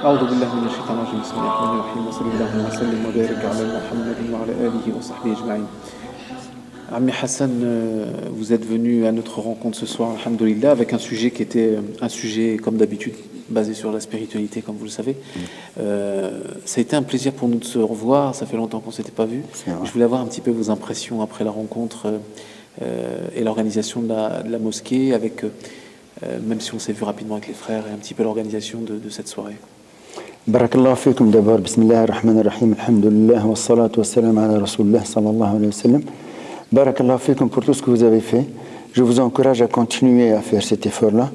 أعوذ بالله من الشيطان الرجيم بسم الله الرحمن الرحيم وصلى الله وسلم وبارك على محمد وعلى آله وصحبه أجمعين. Ami Hassan, vous êtes venu à notre rencontre ce soir, alhamdoulilah, avec un sujet qui était un sujet, comme d'habitude, basé sur la spiritualité, comme vous le savez. Ça a été un plaisir pour nous de se revoir, ça fait longtemps qu'on ne s'était pas vu. Je voulais avoir un petit peu vos impressions après la rencontre et l'organisation de la mosquée, avec, même si on s'est vu rapidement avec les frères, et un petit peu l'organisation de cette soirée. Barakallahu fikum d'abord, bismillah ar-Rahman ar-Rahim, alhamdulillah, wa salatu wa salam ala Rasulullah sallallahu alayhi wa sallam. Barakallahu fikum pour tout ce que vous avez fait. Je vous encourage à continuer à faire cet effort-là,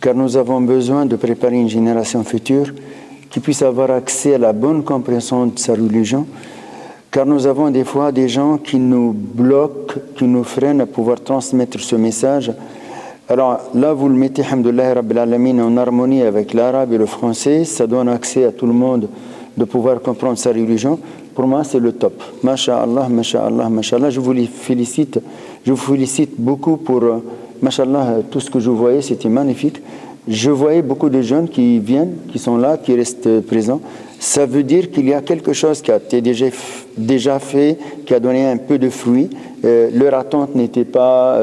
car nous avons besoin de préparer une génération future qui puisse avoir accès à la bonne compréhension de sa religion, car nous avons des fois des gens qui nous bloquent, qui nous freinent à pouvoir transmettre ce message. Alors là, vous le mettez, alhamdoulilah, Rabbil Alamin, en harmonie avec l'arabe et le français. Ça donne accès à tout le monde de pouvoir comprendre sa religion. Pour moi, c'est le top. Masha'Allah, Masha'Allah, Masha'Allah. Je vous félicite beaucoup pour, Masha'Allah, tout ce que je voyais, c'était magnifique. Je voyais beaucoup de jeunes qui viennent, qui sont là, qui restent présents. Ça veut dire qu'il y a quelque chose qui a été déjà fait, qui a donné un peu de fruit. Leur attente n'était pas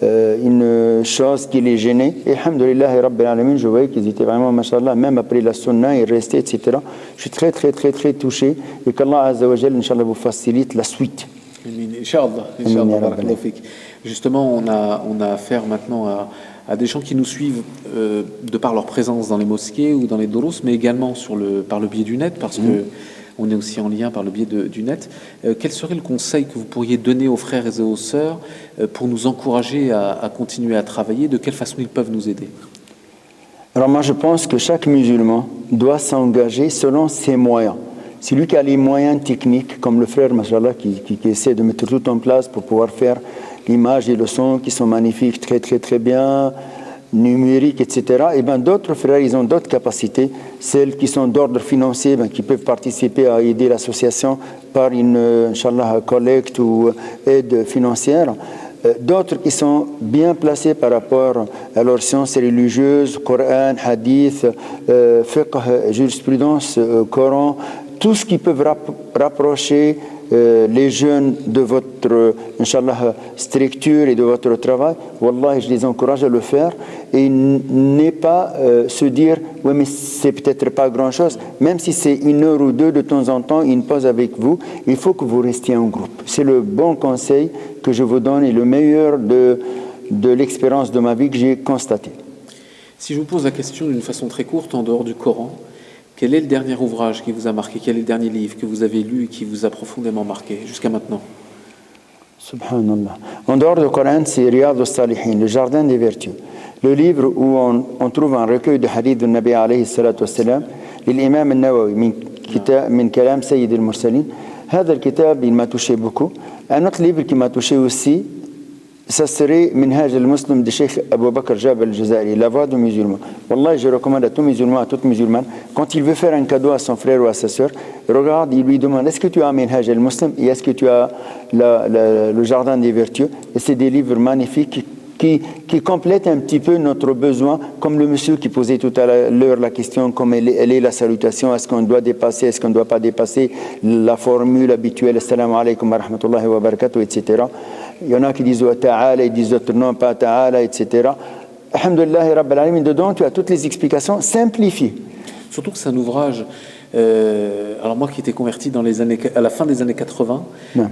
une chose qui les gênait. Et alhamdoulilah, Rabbil Alamin, je voyais qu'ils étaient vraiment, mashallah, même après la sunna, ils restaient, etc. Je suis très, très, très, très touché. Et qu'Allah Azza wa Jal, Inch'Allah, vous facilite la suite. Inch'Allah, barakallahu fik. Justement, on a affaire maintenant à des gens qui nous suivent de par leur présence dans les mosquées ou dans les doros, mais également par le biais du net, parce que on est aussi en lien par le biais du net. Quel serait le conseil que vous pourriez donner aux frères et aux sœurs pour nous encourager à continuer à travailler? De quelle façon ils peuvent nous aider? Alors moi, je pense que chaque musulman doit s'engager selon ses moyens. Celui qui a les moyens techniques, comme le frère, mashallah, qui essaie de mettre tout en place pour pouvoir faire l'image et le son qui sont magnifiques, très très très bien, numérique, etc. Et bien d'autres frères, ils ont d'autres capacités, celles qui sont d'ordre financier, qui peuvent participer à aider l'association par une, Inch'Allah, collecte ou aide financière. D'autres qui sont bien placés par rapport à leurs sciences religieuses, Coran, Hadith, fiqh, jurisprudence, Coran, tout ce qui peut rapprocher les jeunes de votre, Inch'Allah, structure et de votre travail. Wallah, je les encourage à le faire et n'est pas se dire oui, mais c'est peut-être pas grand-chose. Même si c'est 1 heure ou 2 de temps en temps, une pause avec vous, il faut que vous restiez en groupe. C'est le bon conseil que je vous donne et le meilleur de l'expérience de ma vie que j'ai constaté. Si je vous pose la question d'une façon très courte, en dehors du Coran, quel est le dernier ouvrage qui vous a marqué? Quel est le dernier livre que vous avez lu et qui vous a profondément marqué jusqu'à maintenant? Subhanallah. En dehors du Coran, c'est Riyad al-Salihin, le jardin des vertus. Le livre où on trouve un recueil de hadith de Nabi alayhi salatu wassalam, l'imam al-Nawawi, min kalam Sayyid al-Mursalin. هذا الكتاب, il m'a touché beaucoup. Un autre livre qui m'a touché aussi, ça serait Minhaj al-Muslim de Cheikh Abou Bakr Jabal al-Jazairi, la voix du musulman. Wallah, je recommande à tout musulman, à toute musulmane, quand il veut faire un cadeau à son frère ou à sa sœur, regarde, il lui demande, est-ce que tu as Minhaj al-Muslim et est-ce que tu as le Jardin des Vertus? Et c'est des livres magnifiques qui complètent un petit peu notre besoin, comme le monsieur qui posait tout à l'heure la question, comme elle est la salutation, est-ce qu'on doit dépasser, est-ce qu'on ne doit pas dépasser la formule habituelle, assalamu alaikum wa rahmatullahi wa barakatuh, etc. Il y en a qui disent ta'ala, ils disent d'autres non, pas ta'ala, etc. Alhamdulillah, Rabbil Alamin, dedans, tu as toutes les explications simplifiées. Surtout que c'est un ouvrage, alors moi qui étais converti à la fin des années 80,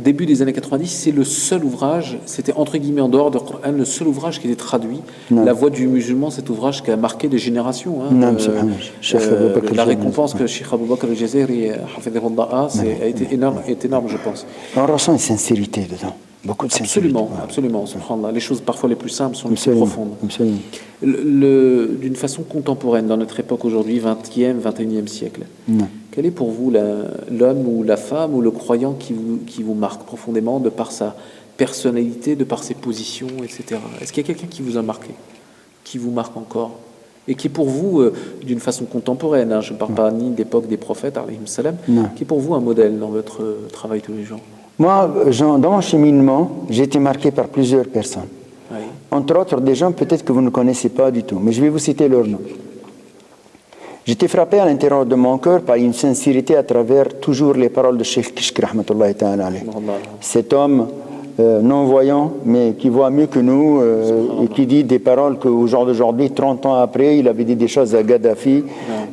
début des années 90, c'est le seul ouvrage, c'était entre guillemets en dehors de Coran, le seul ouvrage qui était traduit. La voix du musulman, cet ouvrage qui a marqué des générations. La récompense que Cheikh Abou Bakr al-Jazairi est énorme, je pense. On ressent une sincérité dedans. Beaucoup de sincérité. Absolument. Les choses parfois les plus simples sont les plus profondes. D'une façon contemporaine, dans notre époque aujourd'hui, 20e, 21e siècle, quel est pour vous l'homme ou la femme ou le croyant qui vous marque profondément de par sa personnalité, de par ses positions, etc. Est-ce qu'il y a quelqu'un qui vous a marqué, qui vous marque encore et qui est pour vous, d'une façon contemporaine, je ne parle pas ni d'époque des prophètes, alayhim salam, qui est pour vous un modèle dans votre travail tous les jours? Moi, dans mon cheminement, j'ai été marqué par plusieurs personnes. Oui. Entre autres, des gens peut-être que vous ne connaissez pas du tout, mais je vais vous citer leur nom. J'étais frappé à l'intérieur de mon cœur par une sincérité à travers toujours les paroles de Cheikh Kishk rahmatullahi ta'ala alayh. Cet homme non-voyant, mais qui voit mieux que nous, et qui dit des paroles qu'au jour d'aujourd'hui, 30 ans après, il avait dit des choses à Gaddafi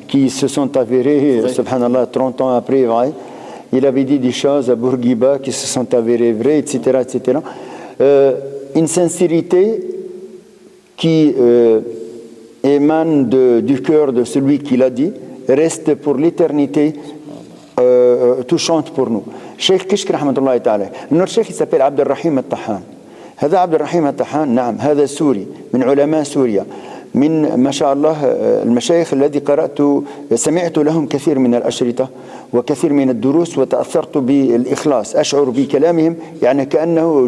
qui se sont avérées, subhanallah, 30 ans après, vrai. Il avait dit des choses à Bourguiba qui se sont avérées vraies, etc. etc. Une sincérité qui émane du cœur de celui qui l'a dit, reste pour l'éternité touchante pour nous. Cheikh Kishk rahmatullahi ta'ala. Notre cheikh il s'appelle عبد الرحيم الطحان. هذا عبد الرحيم الطحان نعم هذا سوري من علماء سوريا من ما شاء الله المشايخ الذي سمعت لهم كثير من الأشرطة وكثير من الدروس وتأثرت بالإخلاص أشعر بكلامهم يعني كأنه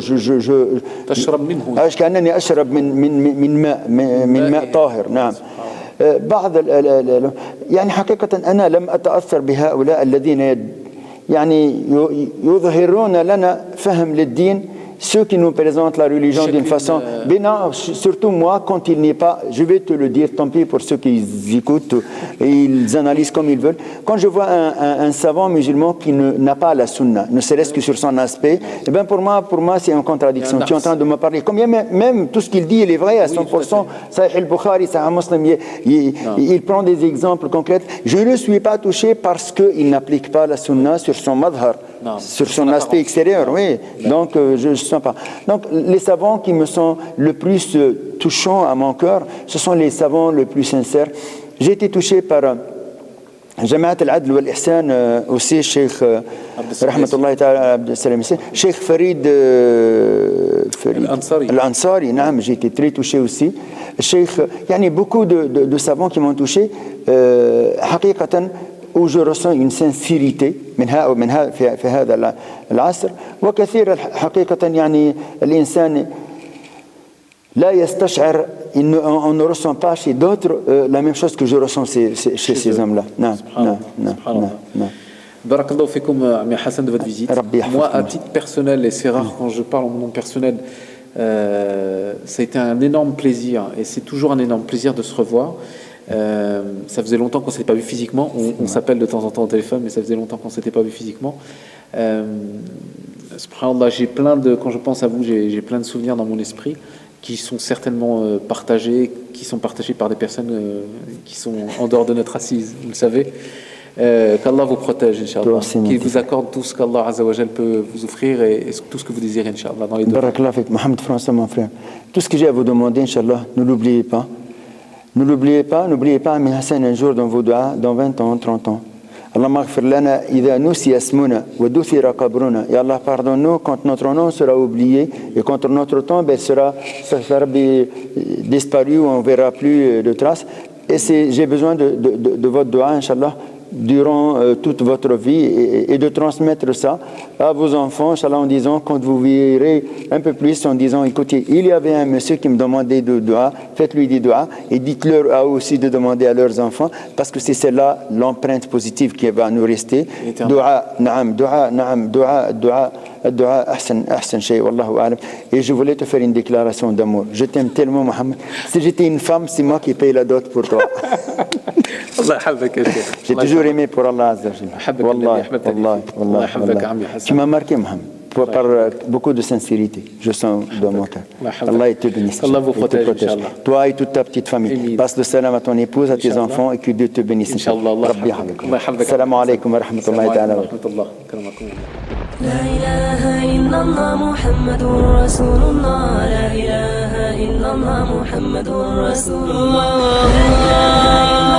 تشرب منه كأنني أشرب من ماء طاهر نعم بعض يعني حقيقة أنا لم أتأثر بهؤلاء الذين يعني يظهرون لنا فهم للدين ceux qui nous présentent la religion d'une façon bénin, surtout moi quand il n'est pas, je vais te le dire, tant pis pour ceux qui écoutent et ils analysent comme ils veulent, quand je vois un savant musulman qui n'a pas la sunna, ne serait-ce que sur son aspect, eh bien pour moi c'est une contradiction. Tu es en train de me parler, combien même tout ce qu'il dit il est vrai à 100%, Sahih al-Bukhari, Sahih Muslim, il prend des exemples concrets, je ne suis pas touché parce qu'il n'applique pas la sunna sur son madhar, sur son aspect extérieur, oui, donc je ne sens pas. Donc les savants qui me sont le plus touchants à mon cœur, ce sont les savants le plus sincères. J'ai été touché par Jamaat al-Adl wal-Ihsan aussi, Cheikh Rahmatullahi ta'ala Abdel Salam, Cheikh Farid Al-Ansari, j'ai été très touché aussi. Cheikh, il y a beaucoup de savants qui m'ont touché. حقيقة où je ressens une sincérité في هذا العصر وكثير حقيقة يعني الإنسان لا يستشعر on ne ressent pas chez d'autres la même chose que je ressens chez ces hommes-là. Barakallahu fikum, Ami Hassan, de votre visite. Moi, à titre personnel, et c'est rare quand je parle en mon nom personnel, ça a été un énorme plaisir, et c'est toujours un énorme plaisir de se revoir. Ça faisait longtemps qu'on ne s'était pas vu physiquement. On s'appelle de temps en temps au téléphone, mais ça faisait longtemps qu'on ne s'était pas vu physiquement. Subhanallah, quand je pense à vous, j'ai plein de souvenirs dans mon esprit qui sont certainement partagés, qui sont partagés par des personnes qui sont en dehors de notre assise, vous le savez. Qu'Allah vous protège, Inch'Allah. Qu'il vous accorde tout ce qu'Allah Azza wa Jal peut vous offrir et tout ce que vous désirez, Inch'Allah, dans les deux. Barakallah fik, Mohamed François, mon frère. Tout ce que j'ai à vous demander, Inch'Allah, ne l'oubliez pas. Ne l'oubliez pas, Ami Hassan, un jour dans vos doigts, dans 20 ans, 30 ans. Allahumma ghfir lana idha nusiya ismuna wa duthira qabruna. Et Allah pardonne-nous quand notre nom sera oublié et quand notre tombe sera disparu ou on ne verra plus de traces. Et j'ai besoin de votre doigt, Inch'Allah, durant toute votre vie et de transmettre ça à vos enfants, Inch'Allah, en disant, quand vous verrez un peu plus, en disant, écoutez, il y avait un monsieur qui me demandait de doigts, faites-lui des doigts et dites-leur à eux aussi de demander à leurs enfants, parce que c'est celle-là l'empreinte positive qui va nous rester. Doua, ahsan shay, wallahu a'lam. Et je voulais te faire une déclaration d'amour. Je t'aime tellement, Mohamed. Si j'étais une femme, c'est moi qui paye la dot pour toi. J'ai toujours aimé pour Allah Azza wa Jalla. Tu m'as marqué, Mohamed, par beaucoup de sincérité. Je sens dans mon cœur. Allah te bénisse. Allah vous protège. Toi et toute ta petite famille. Passe le salam à ton épouse, à tes enfants et que Dieu te bénisse. Salam alaikum wa rahmatullahi ta'ala. لا إله إلا الله محمد رسول الله لا إله إلا الله محمد رسول الله لا إله إلا